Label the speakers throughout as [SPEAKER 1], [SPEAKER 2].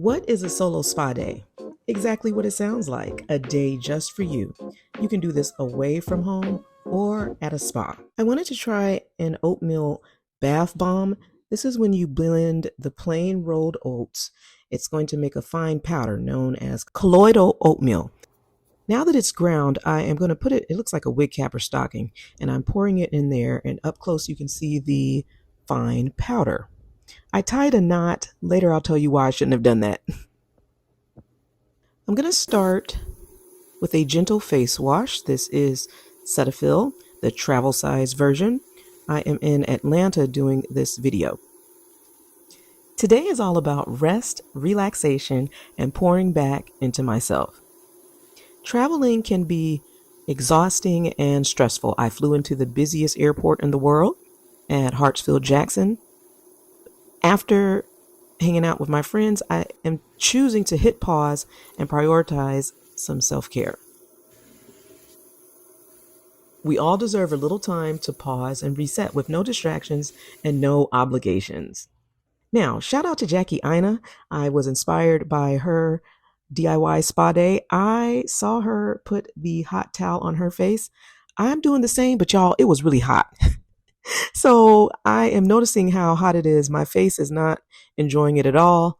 [SPEAKER 1] What is a solo spa day? Exactly what it sounds like, a day just for you. You can do this away from home or at a spa. I wanted to try an oatmeal bath bomb. This is when you blend the plain rolled oats. It's going to make a fine powder known as colloidal oatmeal. Now that it's ground, I am going to put it looks like a wig cap or stocking, and I'm pouring it in there, and up close you can see the fine powder. I tied a knot. Later I'll tell you why I shouldn't have done that. I'm going to start with a gentle face wash. This is Cetaphil, the travel size version. I am in Atlanta doing this video. Today is all about rest, relaxation, and pouring back into myself. Traveling can be exhausting and stressful. I flew into the busiest airport in the world at Hartsfield-Jackson. After hanging out with my friends, I am choosing to hit pause and prioritize some self-care. We all deserve a little time to pause and reset with no distractions and no obligations. Now, shout out to Jackie Ina. I was inspired by her DIY spa day. I saw her put the hot towel on her face. I'm doing the same, but y'all, it was really hot. So I am noticing how hot it is. My face is not enjoying it at all.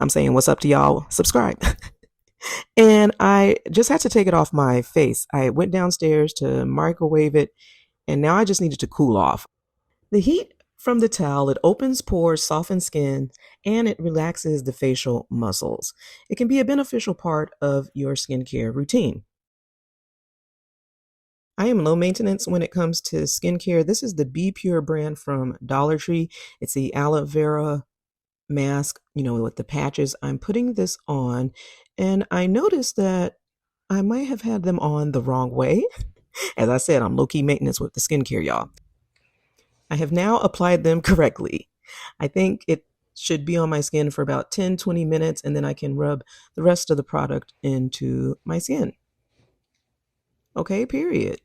[SPEAKER 1] I'm saying what's up to y'all. Subscribe. And I just had to take it off my face. I went downstairs to microwave it, and now I just needed to cool off. The heat from the towel, it opens pores, softens skin, and it relaxes the facial muscles. It can be a beneficial part of your skincare routine. I am low maintenance when it comes to skincare. This is the Be Pure brand from Dollar Tree. It's the aloe vera mask, with the patches. I'm putting this on, and I noticed that I might have had them on the wrong way. As I said, I'm low-key maintenance with the skincare, y'all. I have now applied them correctly. I think it should be on my skin for about 10-20 minutes, and then I can rub the rest of the product into my skin. Okay, period.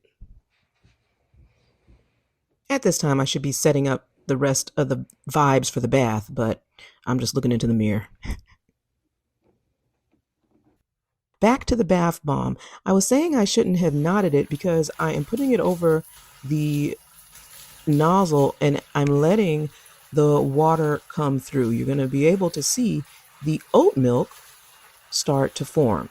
[SPEAKER 1] At this time, I should be setting up the rest of the vibes for the bath, but I'm just looking into the mirror. Back to the bath bomb. I was saying I shouldn't have knotted it because I am putting it over the nozzle and I'm letting the water come through. You're going to be able to see the oat milk start to form.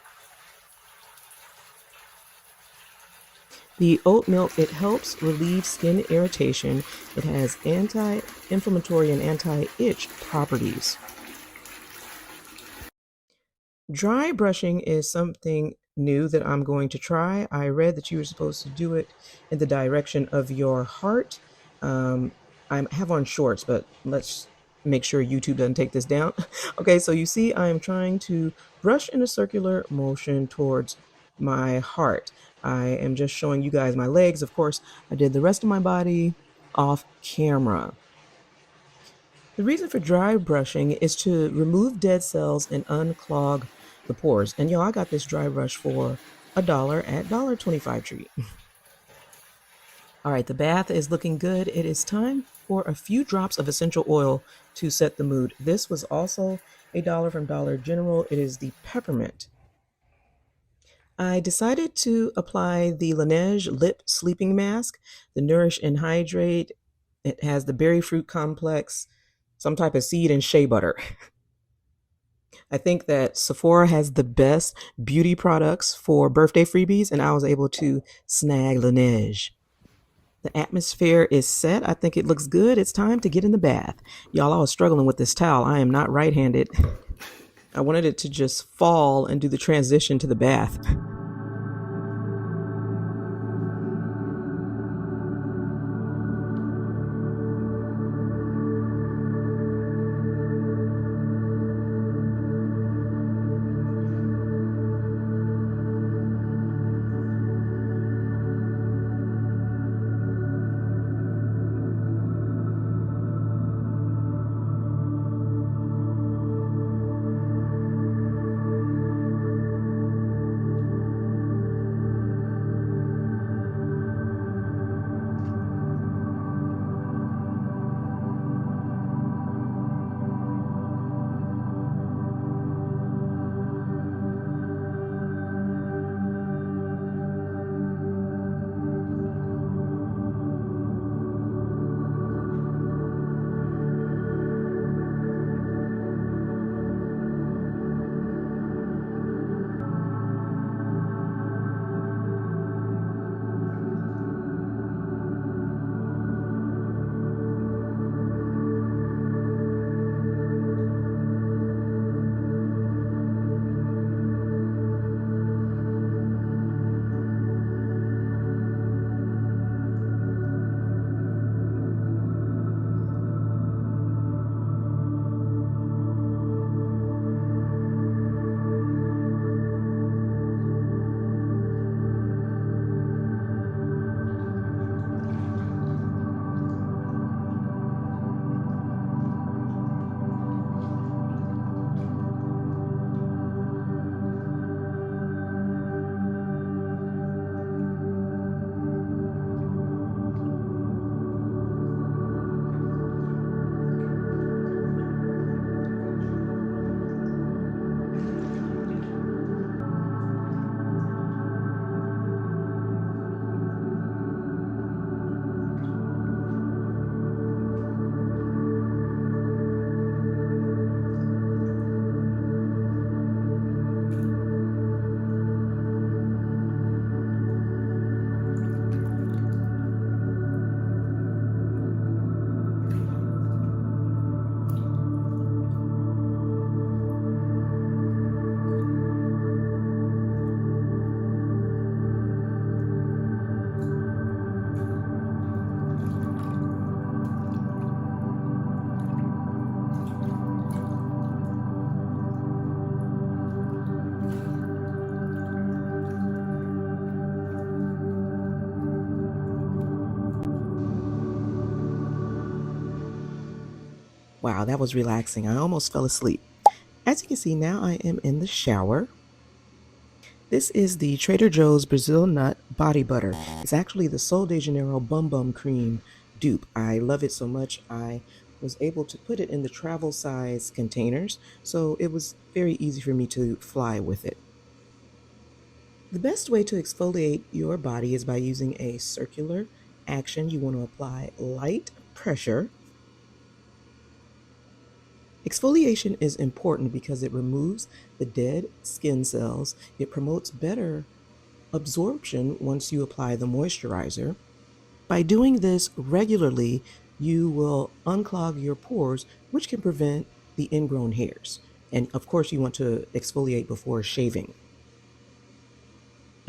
[SPEAKER 1] The oat milk, it helps relieve skin irritation. It has anti-inflammatory and anti-itch properties. Dry brushing is something new that I'm going to try. I read that you were supposed to do it in the direction of your heart. I have on shorts, but let's make sure YouTube doesn't take this down. Okay, so you see I am trying to brush in a circular motion towards my heart. I am just showing you guys my legs. Of course, I did the rest of my body off camera. The reason for dry brushing is to remove dead cells and unclog the pores. And I got this dry brush for $1 at $1.25 treat. All right, the bath is looking good. It is time for a few drops of essential oil to set the mood. This was also $1 from Dollar General. It is the peppermint. I decided to apply the Laneige Lip Sleeping Mask, the Nourish and Hydrate. It has the berry fruit complex, some type of seed, and shea butter. I think that Sephora has the best beauty products for birthday freebies, and I was able to snag Laneige. The atmosphere is set. I think it looks good. It's time to get in the bath. Y'all, I was struggling with this towel. I am not right-handed. I wanted it to just fall and do the transition to the bath. Wow, that was relaxing. I almost fell asleep. As you can see, now I am in the shower. This is the Trader Joe's Brazil Nut Body Butter. It's actually the Sol de Janeiro Bum Bum Cream dupe. I love it so much, I was able to put it in the travel size containers, so it was very easy for me to fly with it. The best way to exfoliate your body is by using a circular action. You want to apply light pressure. Exfoliation is important because it removes the dead skin cells. It promotes better absorption once you apply the moisturizer. By doing this regularly, you will unclog your pores, which can prevent the ingrown hairs. And of course, you want to exfoliate before shaving.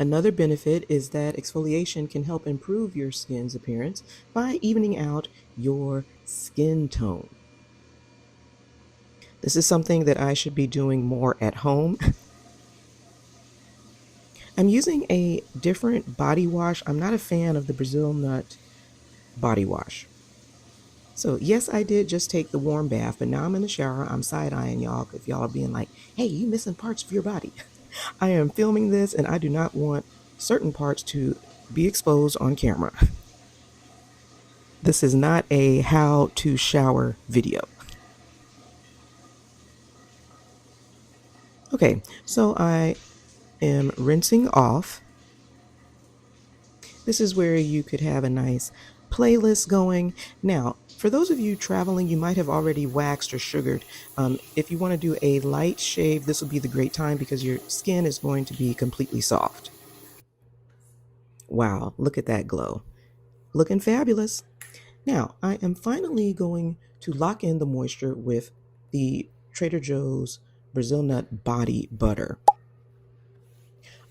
[SPEAKER 1] Another benefit is that exfoliation can help improve your skin's appearance by evening out your skin tone. This is something that I should be doing more at home. I'm using a different body wash. I'm not a fan of the Brazil Nut body wash. So yes, I did just take the warm bath, but now I'm in the shower. I'm side-eyeing y'all if y'all are being like, hey, you missing parts of your body. I am filming this and I do not want certain parts to be exposed on camera. This is not a how to shower video. Okay, so I am rinsing off. This is where you could have a nice playlist going. Now, for those of you traveling, you might have already waxed or sugared. If you want to do a light shave, this will be the great time because your skin is going to be completely soft. Wow, look at that glow. Looking fabulous. Now, I am finally going to lock in the moisture with the Trader Joe's Brazil Nut Body Butter.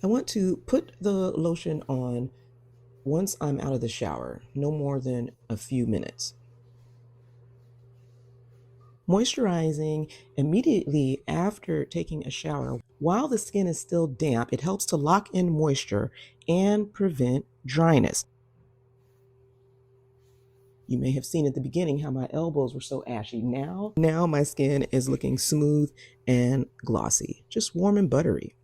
[SPEAKER 1] I want to put the lotion on once I'm out of the shower, no more than a few minutes. Moisturizing immediately after taking a shower, while the skin is still damp, it helps to lock in moisture and prevent dryness. You may have seen at the beginning how my elbows were so ashy. Now my skin is looking smooth and glossy, just warm and buttery.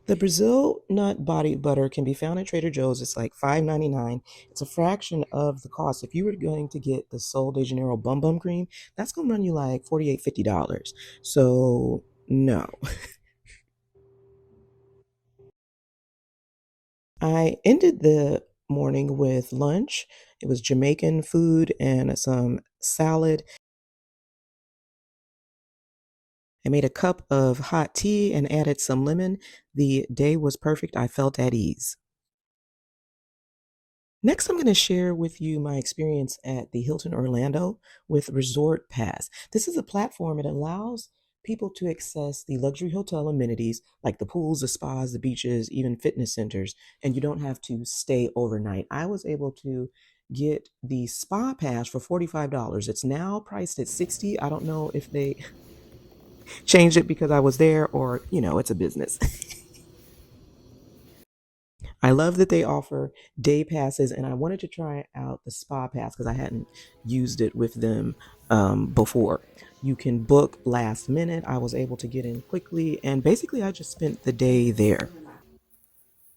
[SPEAKER 1] The Brazil Nut Body Butter can be found at Trader Joe's. It's like $5.99. It's a fraction of the cost. If you were going to get the Sol de Janeiro Bum Bum Cream, that's going to run you like $48, $50. So, no. I ended the morning with lunch. It was Jamaican food and some salad. I made a cup of hot tea and added some lemon. The day was perfect. I felt at ease. Next, I'm going to share with you my experience at the Hilton Orlando with Resort Pass. This is a platform that allows people to access the luxury hotel amenities like the pools, the spas, the beaches, even fitness centers, and you don't have to stay overnight. I was able to get the spa pass for $45. It's now priced at $60. I don't know if they changed it because I was there or, it's a business. I love that they offer day passes, and I wanted to try out the spa pass because I hadn't used it with them before. You can book last minute. I was able to get in quickly, and basically, I just spent the day there.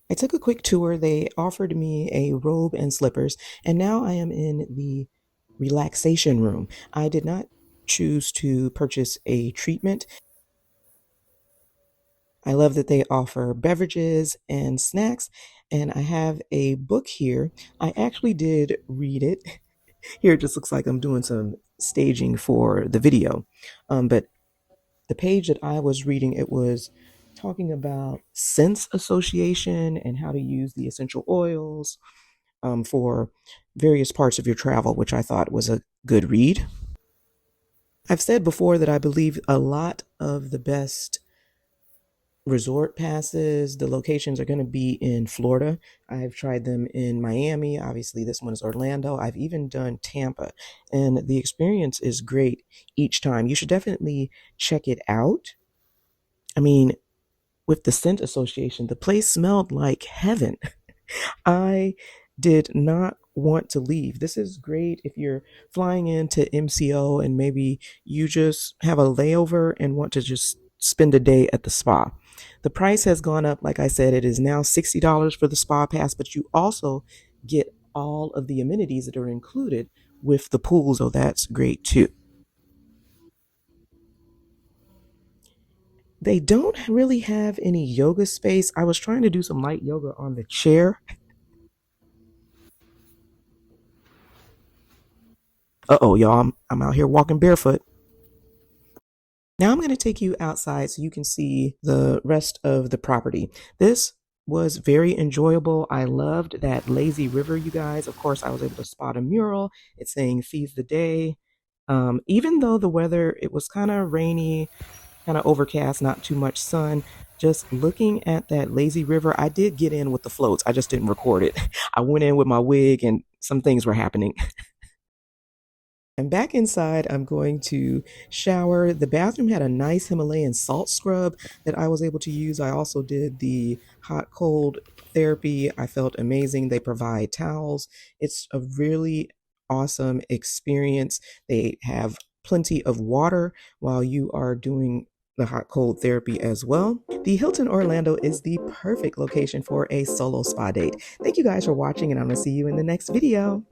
[SPEAKER 1] I took a quick tour. They offered me a robe and slippers, and now I am in the relaxation room. I did not choose to purchase a treatment. I love that they offer beverages and snacks, and I have a book here. I actually did read it. Here it just looks like I'm doing some staging for the video. But the page that I was reading, it was talking about sense association and how to use the essential oils for various parts of your travel, which I thought was a good read. I've said before that I believe a lot of the best resort passes, the locations are going to be in Florida. I've tried them in Miami. Obviously, this one is Orlando. I've even done Tampa, and the experience is great each time. You should definitely check it out. I mean, with the scent association, the place smelled like heaven. I did not want to leave. This is great if you're flying into MCO and maybe you just have a layover and want to just spend a day at the spa. The price has gone up. Like I said, it is now $60 for the spa pass, but you also get all of the amenities that are included with the pool, so that's great too. They don't really have any yoga space. I was trying to do some light yoga on the chair. Uh-oh, y'all, I'm out here walking barefoot. Now I'm going to take you outside so you can see the rest of the property. This was very enjoyable. I loved that lazy river, you guys. Of course, I was able to spot a mural. It's saying seize the day. Even though the weather, it was kind of rainy, kind of overcast, not too much sun. Just looking at that lazy river, I did get in with the floats. I just didn't record it. I went in with my wig and some things were happening. I'm back inside. I'm going to shower. The bathroom had a nice Himalayan salt scrub that I was able to use. I also did the hot cold therapy. I felt amazing. They provide towels. It's a really awesome experience. They have plenty of water while you are doing the hot cold therapy as well. The Hilton Orlando is the perfect location for a solo spa date. Thank you guys for watching, and I'm going to see you in the next video.